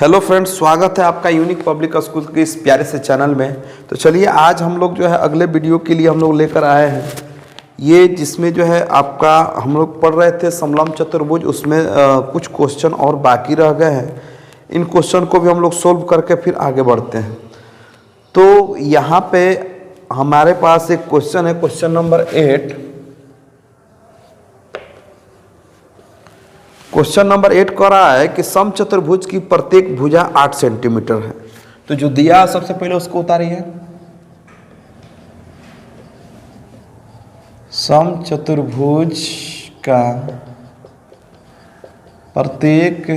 Hello friends, स्वागत है आपका यूनिक पब्लिक स्कूल के इस प्यारे से चैनल में। तो चलिए आज हम लोग जो है अगले वीडियो के लिए हम लोग लेकर आए हैं ये, जिसमें जो है आपका हम लोग पढ़ रहे थे समलम चतुर्भुज, उसमें कुछ क्वेश्चन और बाकी रह गए हैं। इन क्वेश्चन को भी हम लोग सोल्व करके फिर आगे बढ़ते हैं। तो यहाँ पे हमारे पास एक क्वेश्चन है, क्वेश्चन नंबर 8। क्वेश्चन नंबर 8 कह रहा है कि समचतुर्भुज की प्रत्येक भुजा 8 सेंटीमीटर है। तो जो दिया सबसे पहले उसको उतारिए। समचतुर्भुज का प्रत्येक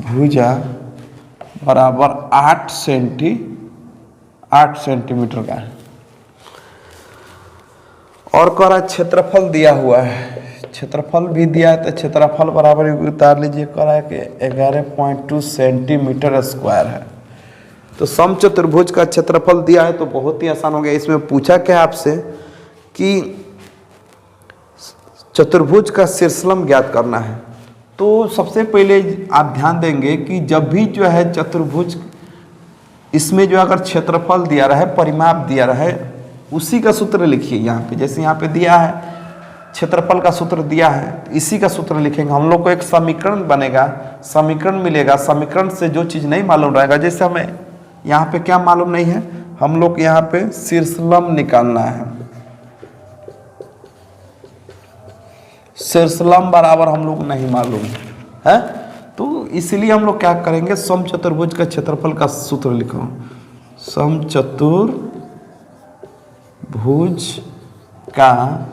भुजा बराबर 8 सेंटीमीटर का है। और कह रहा है क्षेत्रफल दिया हुआ है, क्षेत्रफल भी दिया है तो क्षेत्रफल बराबर उतार लीजिए। कह रहा है कि 11.2 सेंटीमीटर स्क्वायर है। तो समचतुर्भुज का क्षेत्रफल दिया है तो बहुत ही आसान हो गया। इसमें पूछा क्या आपसे कि चतुर्भुज का शीर्षलंब ज्ञात करना है। तो सबसे पहले आप ध्यान देंगे कि जब भी जो है चतुर्भुज, इसमें जो अगर क्षेत्रफल दिया रहे, परिमाप दिया रहे, उसी का सूत्र लिखिए। यहाँ पे जैसे यहाँ पे दिया है क्षेत्रफल का सूत्र दिया है, तो इसी का सूत्र लिखेंगे। हम लोग को एक समीकरण बनेगा, समीकरण मिलेगा। समीकरण से जो चीज़ नहीं मालूम रहेगा, जैसे हमें यहाँ पे क्या मालूम नहीं है, हम लोग यहाँ पे शीर्षलंब निकालना है। शीर्षलंब बराबर हम लोग नहीं मालूम है, तो इसलिए हम लोग क्या करेंगे, समचतुर्भुज का क्षेत्रफल का सूत्र लिखो। समचतुर्भुज का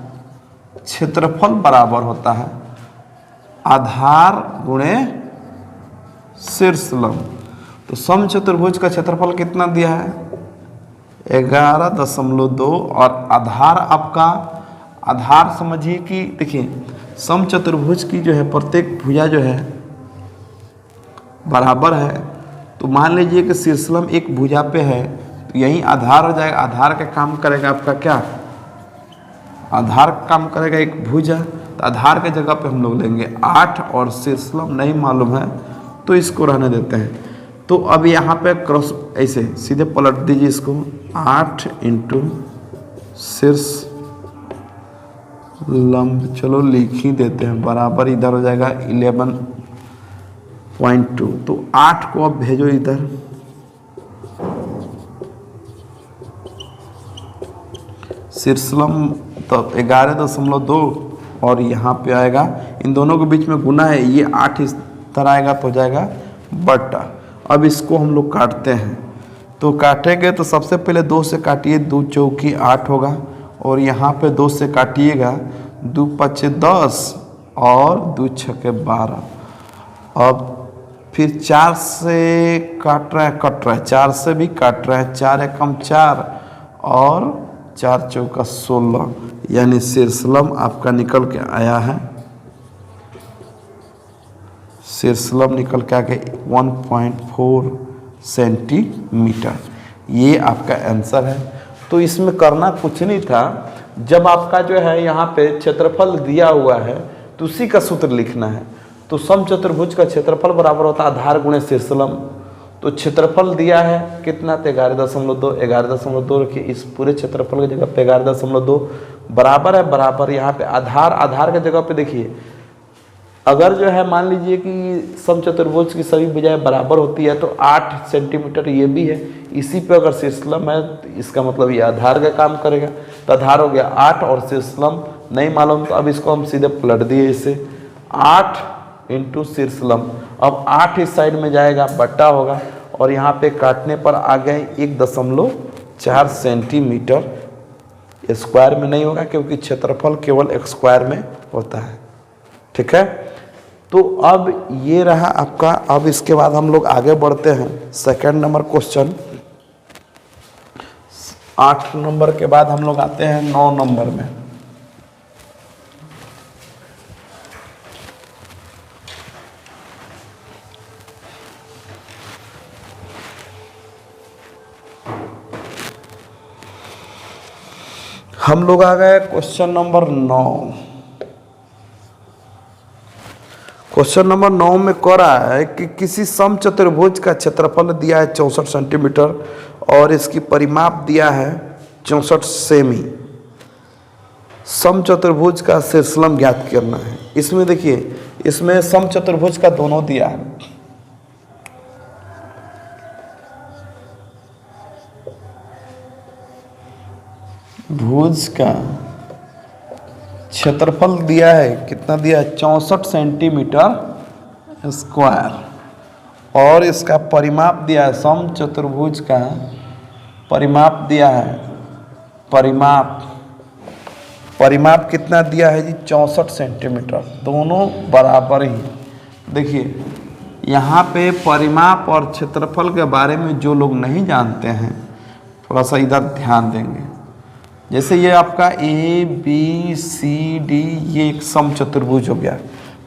क्षेत्रफल बराबर होता है आधार गुणे शीर्षलंब। तो समचतुर्भुज का क्षेत्रफल कितना दिया है, 11.2। और आधार आपका, आधार समझिए कि देखिए समचतुर्भुज की जो है प्रत्येक भुजा जो है बराबर है। तो मान लीजिए कि शीर्षलंब एक भुजा पे है, तो यही आधार हो जाएगा। आधार का काम करेगा आपका क्या, आधार काम करेगा एक भुजा। तो आधार के जगह पे हम लोग लेंगे 8 और शीर्षलंब नहीं मालूम है तो इसको रहने देते हैं। तो अब यहाँ पे क्रॉस ऐसे सीधे पलट दीजिए इसको, 8 इंटू शीर्षलंब, चलो लिख ही देते हैं, बराबर इधर हो जाएगा 11.2। तो 8 को अब भेजो इधर, शीर्षलंब तो 11.2 और यहाँ पे आएगा, इन दोनों के बीच में गुना है, ये 8 इस तरह आएगा तो हो जाएगा बटा। अब इसको हम लोग काटते हैं, तो काटेंगे तो सबसे पहले 2 से काटिए, 2 चौकी 8 होगा। और यहाँ पे 2 से काटिएगा, 2 पचे 10 और 2 छके 12। अब फिर 4 से कट रहा है, 4 से भी काट रहा है, 4 एकम 4 और 4 चौका 16, यानी शीर्षलंब आपका निकल के आया है, शीर्षलंब निकल के आ गया 1.4 सेंटीमीटर। ये आपका आंसर है। तो इसमें करना कुछ नहीं था, जब आपका जो है यहाँ पे क्षेत्रफल दिया हुआ है तो उसी का सूत्र लिखना है। तो समचतुर्भुज का क्षेत्रफल बराबर होता है आधार गुणे शीर्षलंब। तो क्षेत्रफल दिया है कितना, तो 11.2 रखिए। इस पूरे क्षेत्रफल की जगह पे 11.2 बराबर है, बराबर यहाँ पे आधार के जगह पे देखिए, अगर जो है मान लीजिए कि समचतुर्भुज की सभी भुजाएं बराबर होती है तो 8 सेंटीमीटर ये भी है, इसी पे अगर शीर्षलंब है तो इसका मतलब ये आधार का काम करेगा। तो आधार हो गया 8 और शीर्षलंब नहीं मालूम, तो अब इसको हम सीधे पलट दिए, इसे 8 इंटू शीर्षलंब। अब 8 इस साइड में जाएगा, बट्टा होगा, और यहाँ पे काटने पर आ गए 1.4 सेंटीमीटर। स्क्वायर में नहीं होगा क्योंकि क्षेत्रफल केवल स्क्वायर में होता है, ठीक है। तो अब ये रहा आपका। अब इसके बाद हम लोग आगे बढ़ते हैं सेकंड नंबर क्वेश्चन। 8 नंबर के बाद हम लोग आते हैं 9 नंबर में। हम लोग आ गए क्वेश्चन नंबर 9। क्वेश्चन नंबर 9 में कह रहा है कि किसी समचतुर्भुज का क्षेत्रफल दिया है 64 सेंटीमीटर और इसकी परिमाप दिया है 64 सेमी। समचतुर्भुज का शीर्षलंब ज्ञात करना है। इसमें देखिए, इसमें समचतुर्भुज का दोनों दिया है। भुज का क्षेत्रफल दिया है, कितना दिया है? 64 सेंटीमीटर स्क्वायर और इसका परिमाप दिया है, समचतुर्भुज का परिमाप दिया है, परिमाप कितना दिया है जी? 64 सेंटीमीटर। दोनों बराबर ही। देखिए यहाँ पे परिमाप और क्षेत्रफल के बारे में जो लोग नहीं जानते हैं थोड़ा सा इधर ध्यान देंगे। जैसे ये आपका ए बी सी डी, ये एक समचतुर्भुज हो गया।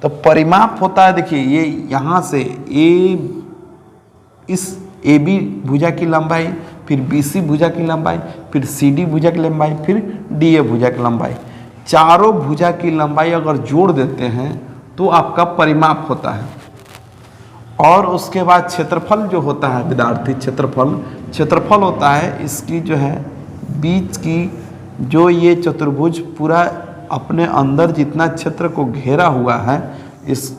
तो परिमाप होता है, देखिए ये यहाँ से इस ए बी भुजा की लंबाई, फिर बी सी भुजा की लंबाई, फिर सी डी भुजा की लंबाई, फिर डी ए भुजा की लंबाई, चारों भुजा की लंबाई अगर जोड़ देते हैं तो आपका परिमाप होता है। और उसके बाद क्षेत्रफल जो होता है विद्यार्थी, क्षेत्रफल होता है इसकी जो है बीच की, जो ये चतुर्भुज पूरा अपने अंदर जितना क्षेत्र को घेरा हुआ है इस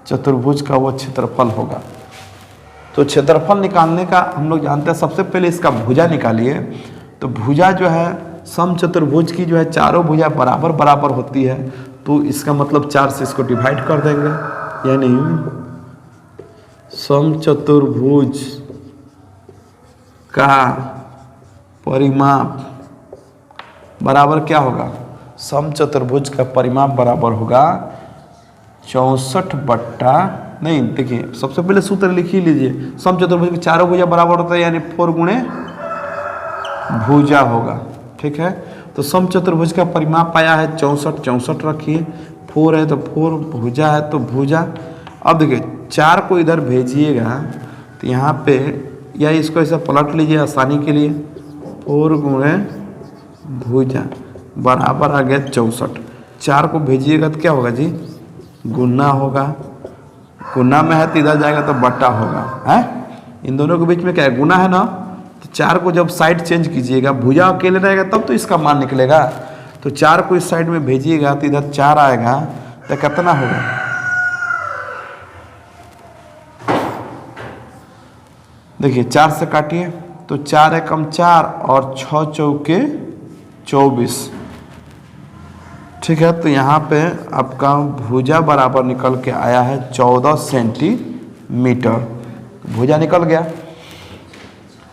चतुर्भुज का वो क्षेत्रफल होगा। तो क्षेत्रफल निकालने का हम लोग जानते हैं, सबसे पहले इसका भुजा निकालिए। तो भुजा जो है समचतुर्भुज की जो है चारों भुजा बराबर बराबर होती है, तो इसका मतलब 4 से इसको डिवाइड कर देंगे, यानी समचतुर्भुज का परिमाप बराबर क्या होगा? समचतुर्भुज का परिमाप बराबर होगा 64 बट्टा, नहीं देखिए सबसे पहले सूत्र लिख ही लीजिए। समचतुर्भुज की चारों भुजा बराबर होता है, यानी 4 गुणे भुजा होगा। ठीक है, तो समचतुर्भुज का परिमाप आया है 64 रखिए, 4 है तो 4, भुजा है तो भुजा। अब देखिए 4 को इधर भेजिएगा तो यहाँ पे, या इसको ऐसा पलट लीजिए आसानी के लिए, 4 गुणे भुजा बराबर आ गया 64। 4 को भेजिएगा तो क्या होगा जी? गुना होगा। गुना में है तो इधर जाएगा तो बट्टा होगा, है? इन दोनों के बीच में क्या है? गुना है ना। तो 4 को जब साइड चेंज कीजिएगा, भुजा अकेले रहेगा तब तो इसका मान निकलेगा। तो 4 को इस साइड में भेजिएगा तो इधर 4 आएगा, तो कितना होगा? देखिए 4 से काटिए तो 4 एकम 4 और 6 चौके 24। ठीक है, तो यहाँ पे आपका भुजा बराबर निकल के आया है 14 सेंटीमीटर। भुजा निकल गया,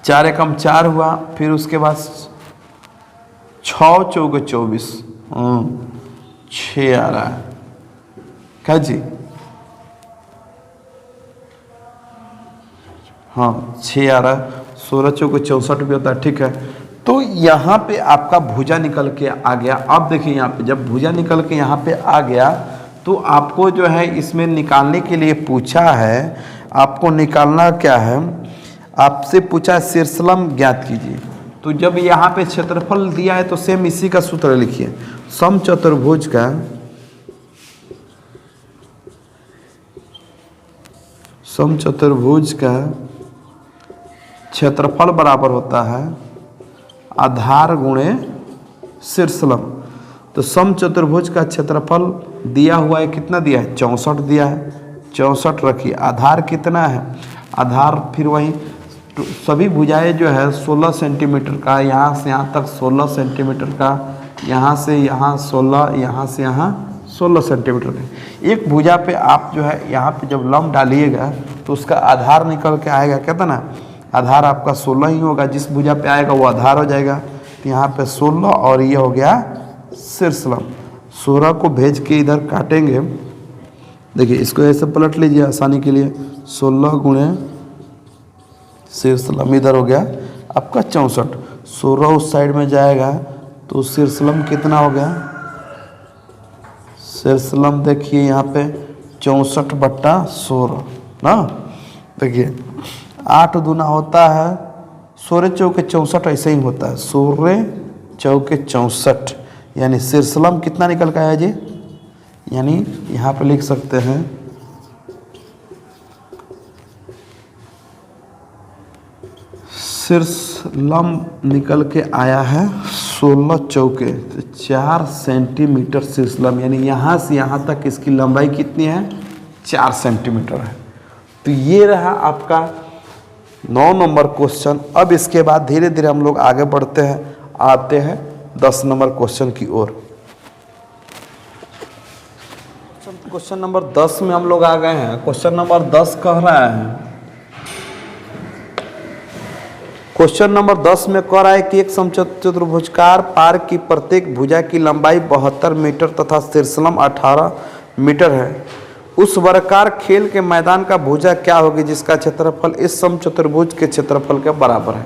4 एकम 4 हुआ, फिर उसके बाद 6 चौके 24, 6 आ रहा है क्या जी? हाँ 6 आ रहा है, 16 चौके 64 भी होता है। ठीक है, तो यहाँ पे आपका भुजा निकल के आ गया। अब देखिए यहाँ पे जब भुजा निकल के यहाँ पे आ गया तो आपको जो है इसमें निकालने के लिए पूछा है, आपको निकालना क्या है? आपसे पूछा शीर्षलंब ज्ञात कीजिए। तो जब यहाँ पे क्षेत्रफल दिया है तो सेम इसी का सूत्र लिखिए। समचतुर्भुज का क्षेत्रफल बराबर होता है आधार गुणे शीर्षलंब। तो समचतुर्भुज का क्षेत्रफल दिया हुआ है, कितना दिया है? 64 दिया है, 64 रखिए। आधार कितना है? आधार फिर वही सभी भुजाएं जो है 16 सेंटीमीटर का, यहाँ से यहाँ तक 16 सेंटीमीटर का, यहाँ से यहाँ 16, यहाँ से यहाँ 16 सेंटीमीटर का। एक भुजा पे आप जो है यहाँ पे जब लंब डालिएगा तो उसका आधार निकल के आएगा, कहता ना आधार आपका 16 ही होगा। जिस भुजा पे आएगा वो आधार हो जाएगा। तो यहाँ पे 16 और ये हो गया शीर्षलंब। 16 को भेज के इधर काटेंगे। देखिए इसको ऐसे पलट लीजिए आसानी के लिए, 16 गुणे शीर्षलंब इधर हो गया आपका 64। 16 उस साइड में जाएगा तो शीर्षलंब कितना हो गया? शीर्षलंब देखिए यहाँ पे 64 बट्टा 16 ना। देखिए 8 दूना होता है 16 चौके 64, ऐसे ही होता है 16 चौके 64, यानी शीर्षलंब कितना निकल के आया जी? यानी यहाँ पे लिख सकते हैं शीर्ष लंब निकल के आया है 16 चौके, तो 4 सेंटीमीटर शीर्ष लंब, यानी यहाँ से यहाँ तक इसकी लंबाई कितनी है, 4 सेंटीमीटर है। तो ये रहा आपका 9 नंबर क्वेश्चन। अब इसके बाद धीरे धीरे हम लोग आगे बढ़ते हैं, आते हैं 10 नंबर क्वेश्चन की ओर। क्वेश्चन नंबर 10 में हम लोग आ गए हैं। क्वेश्चन नंबर 10 कह रहा है, क्वेश्चन नंबर 10 में कह रहा है कि एक समचतुर्भुजाकार पार्क की प्रत्येक भुजा की लंबाई 72 मीटर तथा शीर्षलंब 18 मीटर है। उस वर्गाकार खेल के मैदान का भुजा क्या होगी जिसका क्षेत्रफल इस समचतुर्भुज के क्षेत्रफल के बराबर है।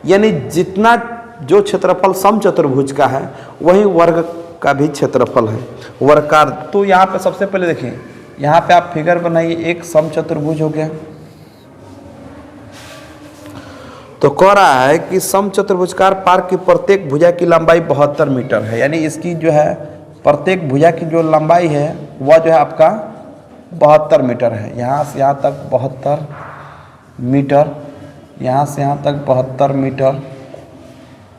यानी जितना जो क्षेत्रफल समचतुर्भुज का है वही वर्ग का भी क्षेत्रफल है वर्गाकार। तो यहाँ पे सबसे पहले देखिए, यहाँ पे आप फिगर बनाइए, एक समचतुर्भुज हो गया। तो कह रहा है कि समचतुर्भुजाकार पार्क की प्रत्येक भुजा की लंबाई 72 मीटर है, यानी इसकी जो है प्रत्येक भुजा की जो लंबाई है वह जो है आपका 72 मीटर है। यहाँ से यहाँ तक 72 मीटर, यहाँ से यहाँ तक 72 मीटर,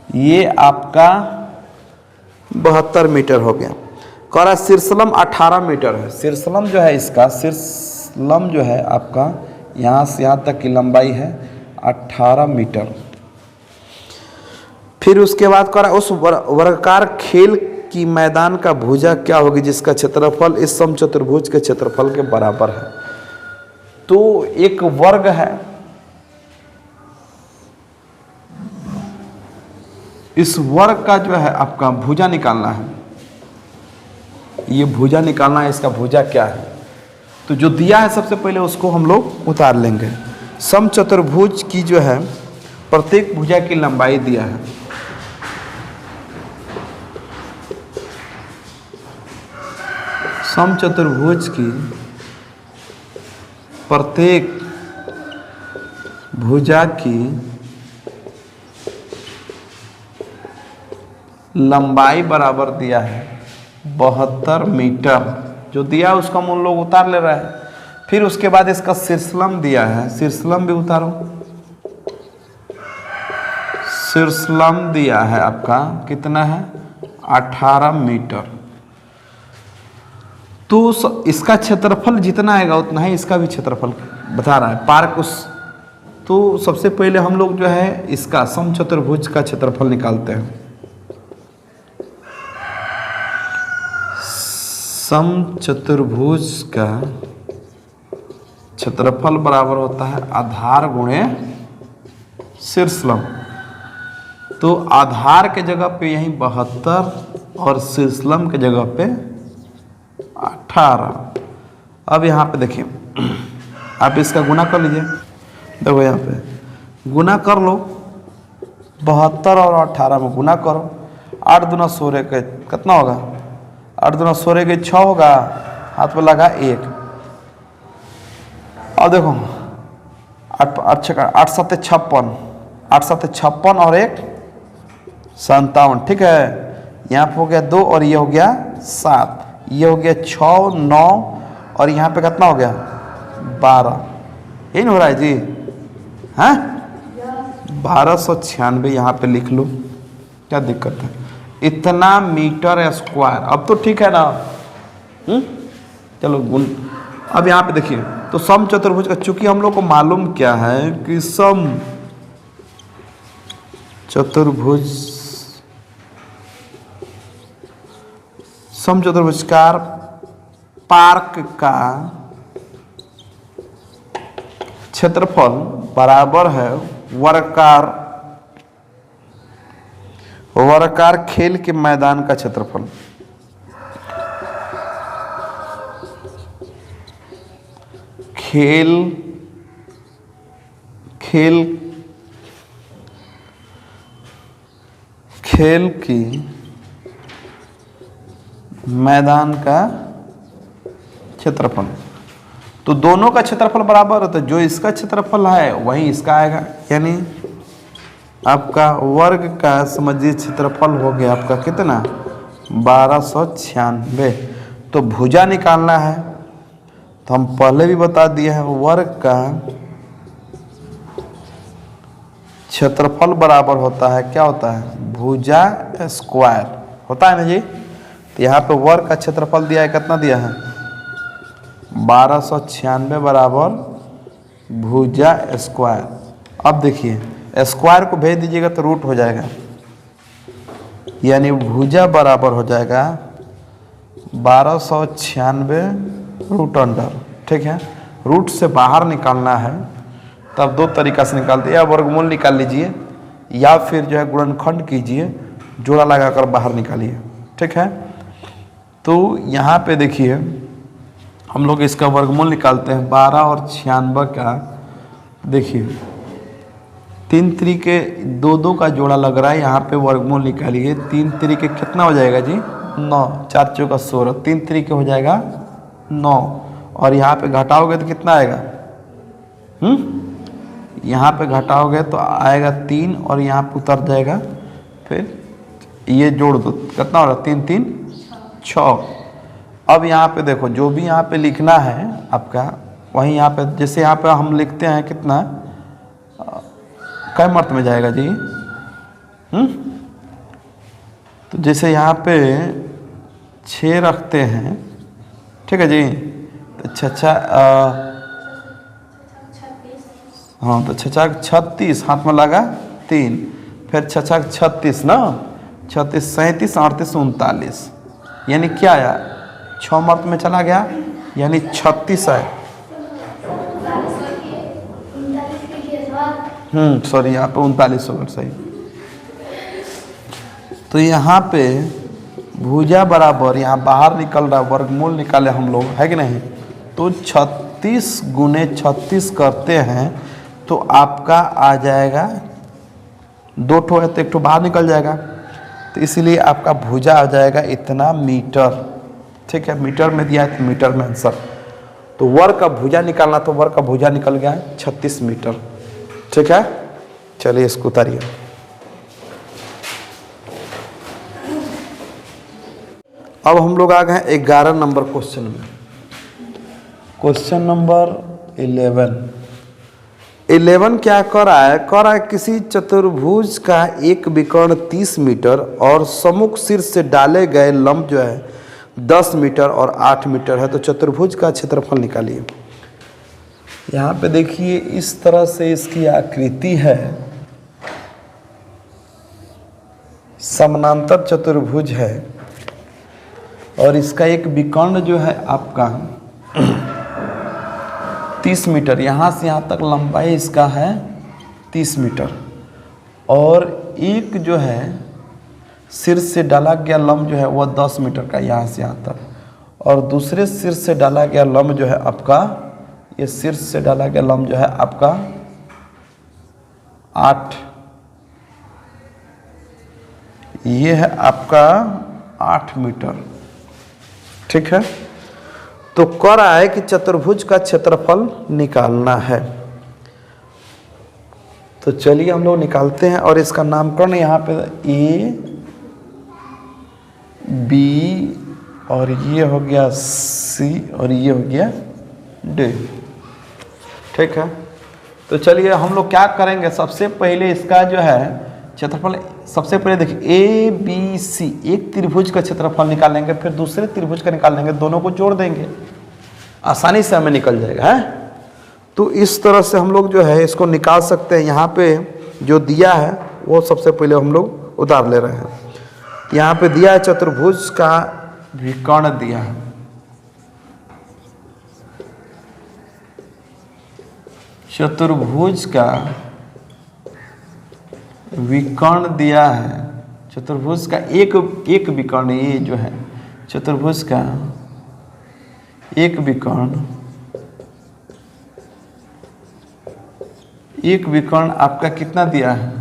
ये आपका 72 मीटर हो गया। कह रहा है शीर्षलंब 18 मीटर है। शीर्षलंब जो है इसका, शीर्षलंब जो है आपका यहाँ से यहाँ तक की लंबाई है 18 मीटर। फिर उसके बाद कह रहा है उस वर्गाकार खेल की मैदान का भुजा क्या होगी जिसका क्षेत्रफल इस समचतुर्भुज के क्षेत्रफल के बराबर है। तो एक वर्ग है, इस वर्ग का जो है आपका भुजा निकालना है, ये भुजा निकालना है, इसका भुजा क्या है। तो जो दिया है सबसे पहले उसको हम लोग उतार लेंगे। समचतुर्भुज की जो है प्रत्येक भुजा की लंबाई दिया है, समचतुर्भुज की प्रत्येक भुजा की लंबाई बराबर दिया है 72 मीटर। जो दिया है उसको हम उन लोग उतार ले रहे हैं। फिर उसके बाद इसका शीर्षलंब दिया है, शीर्षलंब भी उतारो। शीर्षलंब दिया है आपका कितना है, 18 मीटर। तो इसका क्षेत्रफल जितना आएगा उतना ही इसका भी क्षेत्रफल बता रहा है पार्क उस। तो सबसे पहले हम लोग जो है इसका समचतुर्भुज का क्षेत्रफल निकालते हैं। समचतुर्भुज का क्षेत्रफल बराबर होता है आधार गुणे शीर्षलंब। तो आधार के जगह पे यही 72 और शीर्षलंब के जगह पे 18। अब यहाँ पे देखिए, आप इसका गुना कर लीजिए। देखो यहाँ पे गुना कर लो, 72 और 18 में गुना करो। 8 दूना 16 के कितना होगा, 8 दूना 16 के 6 होगा, हाथ पे लगा 1। और देखो 8 7 56, 8 7 56 और 1 57। ठीक है, यहाँ पे हो गया 2 और ये हो गया 7, ये हो गया 6 9 और यहाँ पे कितना हो गया 12। यही नहीं हो रहा है जी, हैं 1296 यहाँ पे लिख लो, क्या दिक्कत है। इतना मीटर स्क्वायर। अब तो ठीक है ना, चलो गुण। अब यहाँ पे देखिए, तो समचतुर्भुज का चूंकि हम लोग को मालूम क्या है कि समचतुर्भुजाकार पार्क का क्षेत्रफल बराबर है वर्गाकार खेल के मैदान का क्षेत्रफल। खेल की मैदान का क्षेत्रफल। तो दोनों का क्षेत्रफल बराबर होता है, जो इसका क्षेत्रफल है वही इसका आएगा। यानी आपका वर्ग का समझिए क्षेत्रफल हो गया आपका कितना 1296। तो भुजा निकालना है, तो हम पहले भी बता दिए हैं, वर्ग का क्षेत्रफल बराबर होता है, क्या होता है, भुजा स्क्वायर होता है ना जी। तो यहाँ पे वर्ग का क्षेत्रफल दिया है, कितना दिया है, 1296 बराबर भुजा स्क्वायर। अब देखिए स्क्वायर को भेज दीजिएगा तो रूट हो जाएगा, यानी भुजा बराबर हो जाएगा 1296 रूट अंडर, ठीक है। रूट से बाहर निकालना है तब दो तरीका से निकालते हैं, या वर्गमूल निकाल लीजिए या फिर जो है गुणनखंड कीजिए, जोड़ा लगाकर बाहर निकालिए, ठीक है। तो यहाँ पे देखिए हम लोग इसका वर्गमूल निकालते हैं, 12 और 96 का, देखिए 3 तरीके 2 का जोड़ा लग रहा है, यहाँ पे वर्गमूल निकालिए। 3 तरीके कितना हो जाएगा जी, 9, 4 चौका 16, 3 तरीके हो जाएगा 9, और यहाँ पे घटाओगे तो कितना आएगा, यहाँ पे घटाओगे तो आएगा 3 और यहाँ पे उतर जाएगा, फिर ये जोड़ दो, कितना हो रहा है, 3 3 6। अब यहाँ पे देखो जो भी यहाँ पे लिखना है आपका, वहीं यहाँ पे जैसे यहाँ पे हम लिखते हैं कितना, कै मर्त में जाएगा जी, तो जैसे यहाँ पे 6 रखते हैं, ठीक है जी, तो छछा हाँ, तो छछा 36 हाथ में लगा 3, फिर छछा 36 ना, 36 37 38 39, यानी क्या आया, 6 मर्त में चला गया, यानी 36 है। सॉरी यहाँ पे 39 होगा, सही। तो यहाँ पे भुजा बराबर, यहाँ बाहर निकल रहा, वर्गमूल निकाले हम लोग, है कि नहीं। तो 36 गुने 36 करते हैं तो आपका आ जाएगा, 2 ठो है तो 1 ठो बाहर निकल जाएगा, तो इसलिए आपका भुजा आ जाएगा इतना मीटर, ठीक है। मीटर में दिया है तो मीटर में आंसर। तो वर्ग का भुजा निकालना, तो वर्ग का भुजा निकल गया 36 मीटर, ठीक है। चलिए इसको उतारिए। अब हम लोग आ गए 11 नंबर क्वेश्चन में। क्वेश्चन नंबर 11 क्या कर रहा है, किसी चतुर्भुज का एक विकर्ण 30 मीटर और सम्मुख शीर्ष से डाले गए लंब जो है 10 मीटर और 8 मीटर है, तो चतुर्भुज का क्षेत्रफल निकालिए। यहाँ पे देखिए इस तरह से इसकी आकृति है, समानांतर चतुर्भुज है, और इसका एक विकर्ण जो है आपका 30 मीटर, यहाँ से यहाँ तक लंबाई इसका है 30 मीटर, और एक जो है शीर्ष से डाला गया लंब जो है वह 10 मीटर का, यहाँ से यहाँ तक, और दूसरे शीर्ष से डाला गया लंब जो है आपका, ये शीर्ष से डाला गया लंब जो है आपका 8, ये है आपका 8 मीटर, ठीक है। तो कह रहा है कि चतुर्भुज का क्षेत्रफल निकालना है, तो चलिए हम लोग निकालते हैं, और इसका नामकरण यहाँ पे ए बी, और ये हो गया सी, और ये हो गया डी, ठीक है। तो चलिए हम लोग क्या करेंगे, सबसे पहले इसका जो है क्षेत्रफल, सबसे पहले देखिए ए बी सी, एक त्रिभुज का क्षेत्रफल निकालेंगे, फिर दूसरे त्रिभुज का निकाल लेंगे, दोनों को जोड़ देंगे, आसानी से हमें निकल जाएगा, है। तो इस तरह से हम लोग जो है इसको निकाल सकते हैं। यहाँ पे जो दिया है वो सबसे पहले हम लोग उतार ले रहे हैं। यहाँ पे दिया है चतुर्भुज का विकर्ण दिया है, चतुर्भुज का विकर्ण दिया है, चतुर्भुज का एक विकर्ण, ये जो है चतुर्भुज का एक विकर्ण आपका कितना दिया है,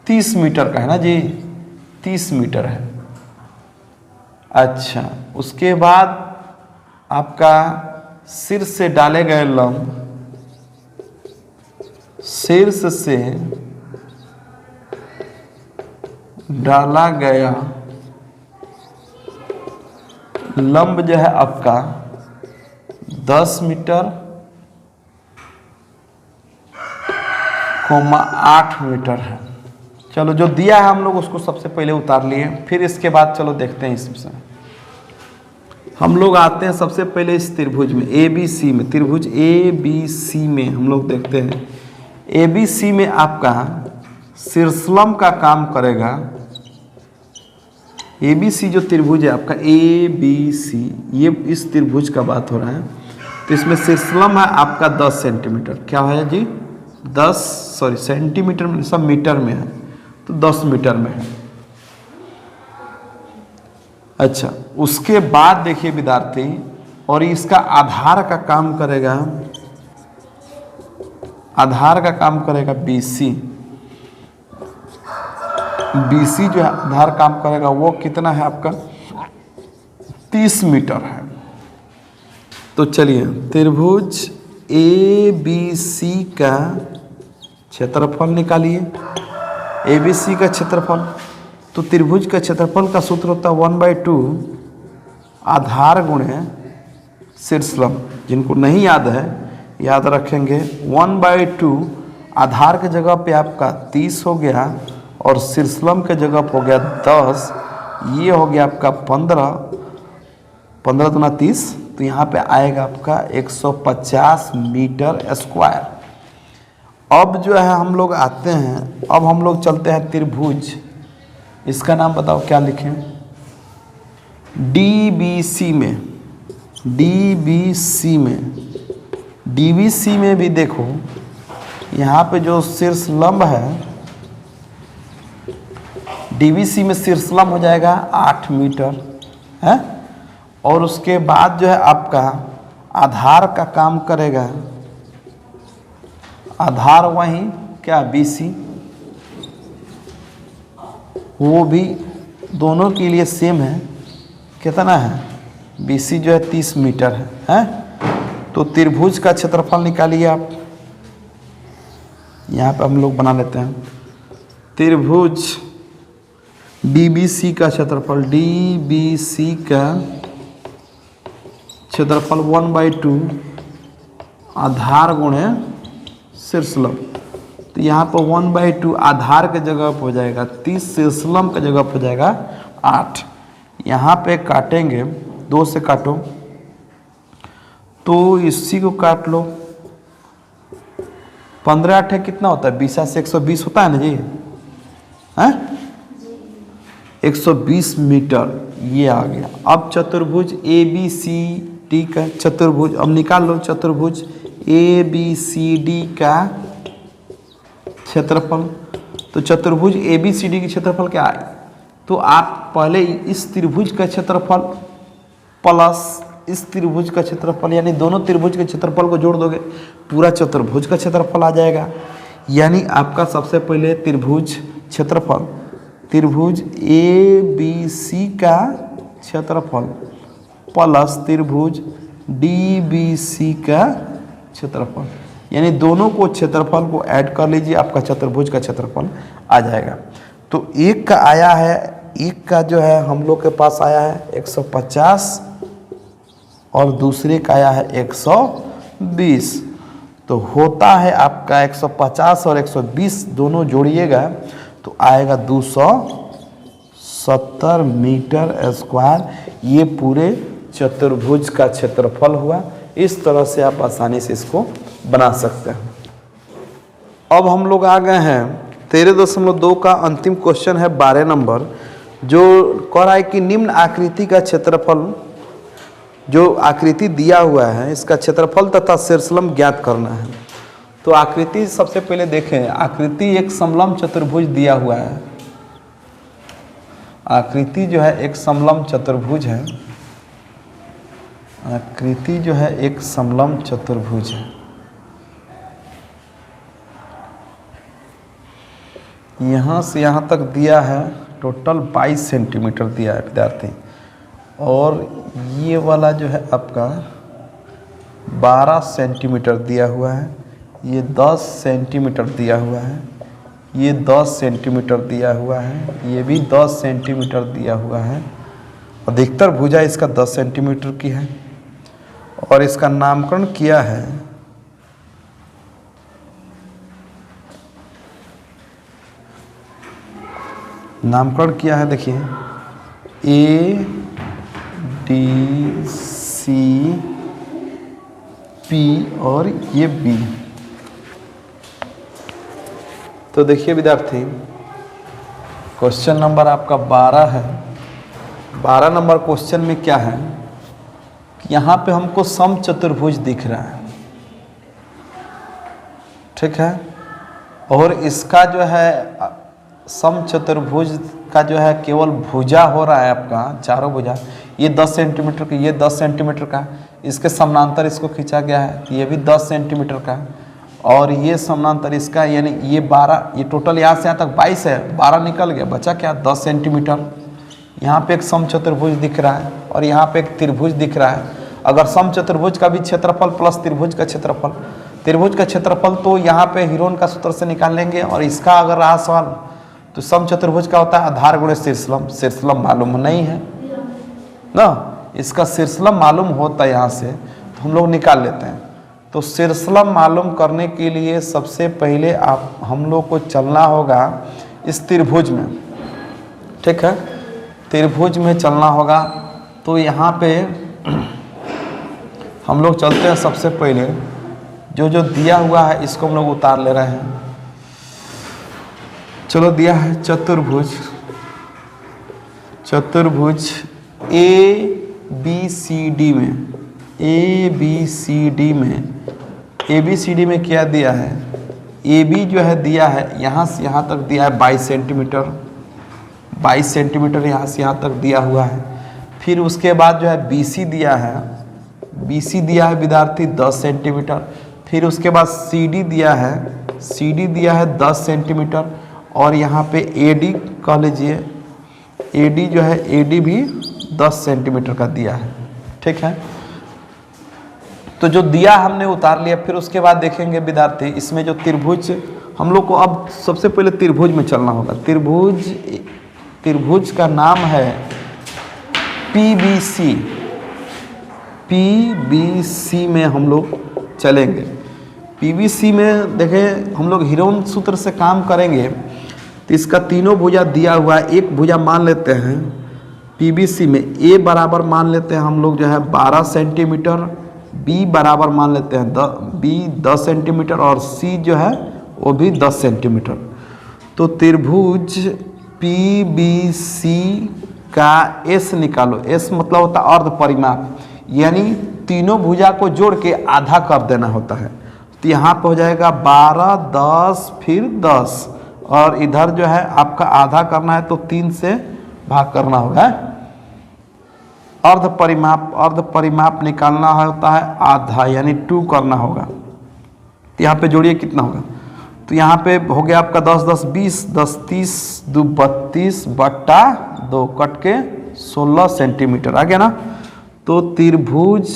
30 मीटर का है ना जी, 30 मीटर है। अच्छा, उसके बाद आपका शीर्ष से डाले गए लंब, शीर्ष से डाला गया लंब जो है आपका 10 मीटर 8 मीटर है। चलो जो दिया है हम लोग उसको सबसे पहले उतार लिए, फिर इसके बाद चलो देखते हैं इसमें। हम लोग आते हैं सबसे पहले इस त्रिभुज में ABC में, त्रिभुज ABC में हम लोग देखते हैं। ABC में आपका शीर्षलंब का काम करेगा। ABC जो त्रिभुज है आपका ABC, ये इस त्रिभुज का बात हो रहा है। तो इसमें शीर्षलंब है आपका 10 सेंटीमीटर। क्या है जी? 10 सेंटीमीटर में, सब मीटर में है तो 10 मीटर में है। अच्छा, उसके बाद देखिए विद्यार्थी, और इसका आधार का काम करेगा, आधार का काम करेगा BC। BC जो है आधार काम करेगा वो कितना है आपका? 30 मीटर है। तो चलिए त्रिभुज ABC का क्षेत्रफल निकालिए। ABC का क्षेत्रफल, तो त्रिभुज का क्षेत्रफल का सूत्र होता है 1/2 आधार गुणे शीर्षलंब। जिनको नहीं याद है याद रखेंगे, 1/2 आधार के जगह पे आपका 30 हो गया और शीर्षलंब के जगह पे हो गया 10। ये हो गया आपका 15 दूना 30, तो यहाँ पे आएगा आपका 150 मीटर स्क्वायर। अब जो है हम लोग आते हैं, अब हम लोग चलते हैं त्रिभुज, इसका नाम बताओ क्या लिखें? DBC में, DBC में, DBC में भी देखो यहाँ पे जो शीर्षलंब है, DBC में शीर्षलंब हो जाएगा 8 मीटर है। और उसके बाद जो है आपका आधार का काम करेगा, आधार वही क्या BC, वो भी दोनों के लिए सेम है। कितना है? BC जो है 30 मीटर है। तो त्रिभुज का क्षेत्रफल निकालिए आप। यहाँ पे हम लोग बना लेते हैं त्रिभुज DBC का क्षेत्रफल, DBC का क्षेत्रफल 1/2 आधार गुणे शीर्षलंब। तो यहाँ पर 1/2 आधार के जगह पर हो जाएगा 30, शीर्षलंब के जगह पर हो जाएगा 8। यहाँ पे काटेंगे, 2 से काटो तो इसी को काट लो। 15 8 कितना होता है? 20 से 120 होता है ना जी, हैं? 120 मीटर ये आ गया। अब चतुर्भुज ABCD का चतुर्भुज, अब निकाल लो चतुर्भुज ABCD का क्षेत्रफल। तो चतुर्भुज ABCD की क्षेत्रफल क्या है? तो आप पहले इस त्रिभुज का क्षेत्रफल प्लस इस त्रिभुज का क्षेत्रफल, यानी दोनों त्रिभुज के क्षेत्रफल को जोड़ दोगे, पूरा चतुर्भुज का क्षेत्रफल आ जाएगा। यानी आपका सबसे पहले त्रिभुज क्षेत्रफल, त्रिभुज ABC का क्षेत्रफल प्लस त्रिभुज DBC का क्षेत्रफल, यानी दोनों को क्षेत्रफल को ऐड कर लीजिए, आपका चतुर्भुज का क्षेत्रफल आ जाएगा। तो एक का आया है, एक का जो है हम लोग के पास आया है 150 और दूसरे का आया है 120। तो होता है आपका 150 और 120 दोनों जोड़िएगा तो आएगा 270 मीटर स्क्वायर। ये पूरे चतुर्भुज का क्षेत्रफल हुआ। इस तरह से आप आसानी से इसको बना सकते हैं। अब हम लोग आ गए हैं 13.2 का अंतिम क्वेश्चन है 12 नंबर, जो कह रहा है कि निम्न आकृति का क्षेत्रफल, जो आकृति दिया हुआ है इसका क्षेत्रफल तथा शीर्षलंब ज्ञात करना है। तो आकृति सबसे पहले देखें, आकृति एक समलंब चतुर्भुज दिया हुआ है। आकृति जो है एक समलंब चतुर्भुज है, आकृति जो है एक समलंब चतुर्भुज है। यहाँ से यहाँ तक दिया है टोटल 22 सेंटीमीटर दिया है विद्यार्थी, और ये वाला जो है आपका 12 सेंटीमीटर दिया हुआ है, ये 10 सेंटीमीटर दिया हुआ है, ये 10 सेंटीमीटर दिया हुआ है, ये भी 10 सेंटीमीटर दिया हुआ है। अधिकतर भुजा इसका 10 सेंटीमीटर की है और इसका नामकरण किया है नामकरण किया है, देखिए ए डी सी पी और ये बी। तो देखिए विद्यार्थी, क्वेश्चन नंबर आपका 12 है। 12 नंबर क्वेश्चन में क्या है कि यहाँ पे हमको समचतुर्भुज दिख रहा है, ठीक है, और इसका जो है समचतुर्भुज का जो है केवल भुजा हो रहा है आपका, चारों भुजा, ये 10 सेंटीमीटर का, ये 10 सेंटीमीटर का, इसके समानांतर इसको खींचा गया है, ये भी 10 सेंटीमीटर का, और ये समानांतर इसका, यानी ये 12, ये टोटल यहाँ से यहाँ तक 22 है, 12 निकल गया, बचा क्या 10 सेंटीमीटर। यहाँ पे एक समचतुर्भुज दिख रहा है और यहाँ पे एक त्रिभुज दिख रहा है। अगर समचतुर्भुज का भी क्षेत्रफल प्लस त्रिभुज का क्षेत्रफल, त्रिभुज का क्षेत्रफल तो यहाँ पे हीरोन का सूत्र से निकाल लेंगे, और इसका अगर रहा सवाल तो समचतुर्भुज का होता है आधार गुणे शीर्षलम। शीर्षलम मालूम नहीं है ना, इसका शीर्षलम मालूम होता है यहाँ से, तो हम लोग निकाल लेते हैं। तो शीर्षलम मालूम करने के लिए सबसे पहले हम लोग को चलना होगा इस त्रिभुज में, ठीक है, त्रिभुज में चलना होगा। तो यहाँ पे हम लोग चलते हैं। सबसे पहले जो जो दिया हुआ है इसको हम लोग उतार ले रहे हैं। चलो, दिया है चतुर्भुज, चतुर्भुज ए बी सी डी में, ए बी सी डी में, ए बी सी डी में क्या दिया है, ए बी जो है दिया है यहाँ से यहाँ तक दिया है 22 सेंटीमीटर, 22 सेंटीमीटर यहाँ से यहाँ तक दिया हुआ है। फिर उसके बाद जो है बी सी दिया है, बी सी दिया है विद्यार्थी 10 सेंटीमीटर। फिर उसके बाद सी डी दिया है, सी डी दिया है 10 सेंटीमीटर, और यहाँ पे ए डी कह लीजिए, ए डी जो है ए डी भी 10 सेंटीमीटर का दिया है, ठीक है। तो जो दिया हमने उतार लिया। फिर उसके बाद देखेंगे विद्यार्थी इसमें जो त्रिभुज, हम लोग को अब सबसे पहले त्रिभुज में चलना होगा। त्रिभुज, त्रिभुज का नाम है PBC, PBC में हम लोग चलेंगे। PBC में देखें हम लोग हीरोन सूत्र से काम करेंगे, तो इसका तीनों भुजा दिया हुआ है। एक भुजा मान लेते हैं PBC में, A बराबर मान लेते हैं हम लोग जो है 12 सेंटीमीटर, B बराबर मान लेते हैं B 10 सेंटीमीटर, और C जो है वो भी 10 सेंटीमीटर। तो त्रिभुज PBC का S निकालो। S मतलब होता है अर्ध परिमाप, यानी तीनों भुजा को जोड़ के आधा कर देना होता है। तो यहाँ पे हो जाएगा 12, 10, फिर 10, और इधर जो है आपका आधा करना है तो 3 से भाग करना होगा। अर्ध परिमाप, अर्ध परिमाप निकालना होता है आधा, यानी 2 करना होगा। तो यहाँ पे जोड़िए कितना होगा, तो यहाँ पे हो गया आपका 10, 10, 20, 10, 30, 2, 32 बट्टा 2 कट के 16 सेंटीमीटर आ गया ना। तो त्रिभुज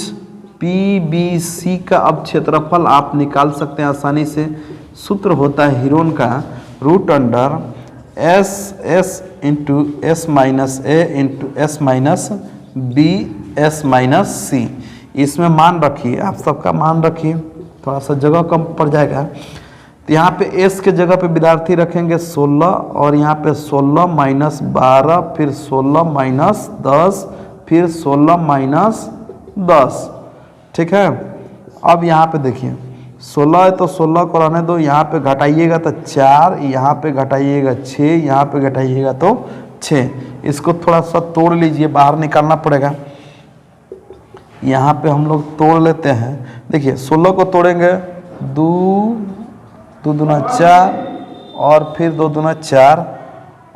PBC का अब क्षेत्रफल आप निकाल सकते हैं आसानी से। सूत्र होता है हीरोन का root under S into S minus A into S minus B S minus C। इसमें मान रखिए, आप सबका मान रखिए, थोड़ा सा जगह कम पड़ जाएगा। तो यहाँ पे S के जगह पे विद्यार्थी रखेंगे 16, और यहाँ पे 16 माइनस 12, फिर 16 माइनस 10, फिर 16 माइनस 10, ठीक है। अब यहाँ पे देखिए 16 है तो 16 को रहने दो, यहाँ पे घटाइएगा तो 4, यहाँ पे घटाइएगा 6, यहाँ पे घटाइएगा तो 6। इसको थोड़ा सा तोड़ लीजिए, बाहर निकालना पड़ेगा। यहाँ पे हम लोग तोड़ लेते हैं। देखिए 16 को तोड़ेंगे, 2 दूना 4, और फिर 2 दूना 4,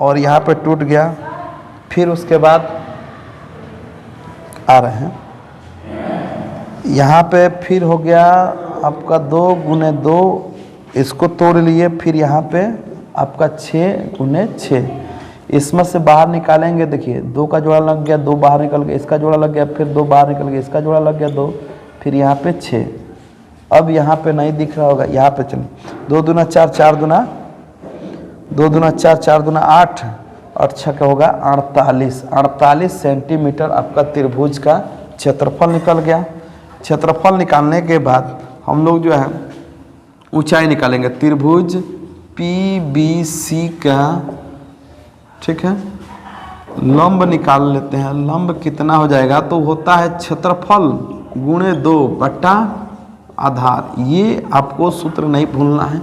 और यहाँ पे टूट गया। फिर उसके बाद आ रहे हैं यहाँ पे, फिर हो गया आपका 2 गुने 2, इसको तोड़ लिए। फिर यहाँ पे आपका 6 गुने 6, इसमें से बाहर निकालेंगे। देखिए 2 का जोड़ा लग गया, 2 बाहर निकल गया, इसका जोड़ा लग गया, फिर 2 बाहर निकल गया, इसका जोड़ा लग गया 2, फिर यहाँ पे 6। अब यहाँ पे नहीं दिख रहा होगा, यहाँ पे चलिए 2 दूना 4, 4 दूना 2 दूना 4, 4 दूना 8, और 6 का होगा 48। 48 सेंटीमीटर आपका त्रिभुज का क्षेत्रफल निकल गया। क्षेत्रफल निकालने के बाद हम लोग जो है ऊंचाई निकालेंगे। त्रिभुज PBC का ठीक है। लंब निकाल लेते हैं। लंब कितना हो जाएगा, तो होता है क्षेत्रफल गुणे 2 बटा आधार। ये आपको सूत्र नहीं भूलना है।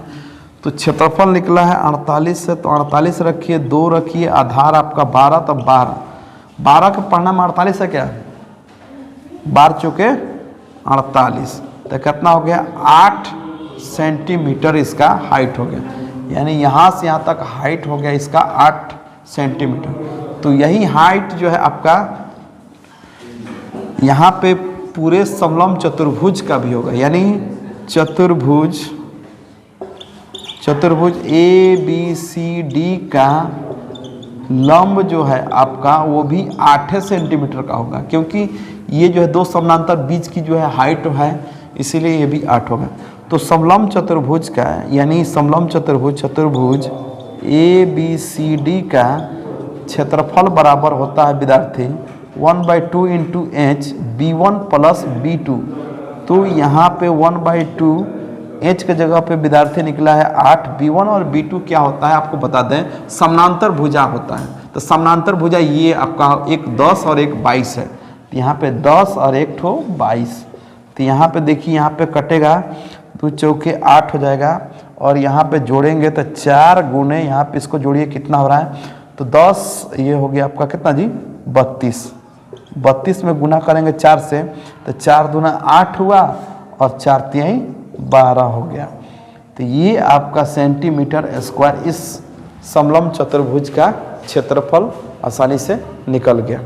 तो क्षेत्रफल निकला है 48 से, तो 48 रखिए, 2 रखिए, आधार आपका 12, तो 12 का पढ़ना में 48 है क्या, 12 चौके 48, तो कितना हो गया 8 सेंटीमीटर इसका हाइट हो गया। यानी यहाँ से यहाँ तक हाइट हो गया इसका 8 सेंटीमीटर। तो यही हाइट जो है आपका यहाँ पे पूरे समलंब चतुर्भुज का भी होगा। यानी चतुर्भुज ए बी सी डी का लंब जो है आपका वो भी 8 सेंटीमीटर का होगा, क्योंकि ये जो है दो समानांतर बीच की जो है हाइट है, इसीलिए ये भी 8 होगा। तो समलंब चतुर्भुज का, यानी समलंब चतुर्भुज ए बी सी डी का क्षेत्रफल बराबर होता है विद्यार्थी 1/2 into H B1 plus B2। तो यहाँ पे 1/2 एच के जगह पे विद्यार्थी निकला है 8। B1 और B2 क्या होता है आपको बता दें, समानांतर भुजा होता है। तो समानांतर भुजा ये आपका एक 10 और एक 22 है। तो यहाँ पे 10 और एक ठो 22। तो यहाँ पे देखिए, यहाँ पे कटेगा 2 चौके 8 हो जाएगा, और यहाँ पे जोड़ेंगे तो 4 गुने यहाँ पे इसको जोड़िए कितना हो रहा है, तो 10 ये हो गया आपका कितना जी 32 में गुना करेंगे 4 से, तो 4 दूना 8 हुआ और 4 तिहाई 12 हो गया। तो ये आपका सेंटीमीटर स्क्वायर इस समलंब चतुर्भुज का क्षेत्रफल आसानी से निकल गया।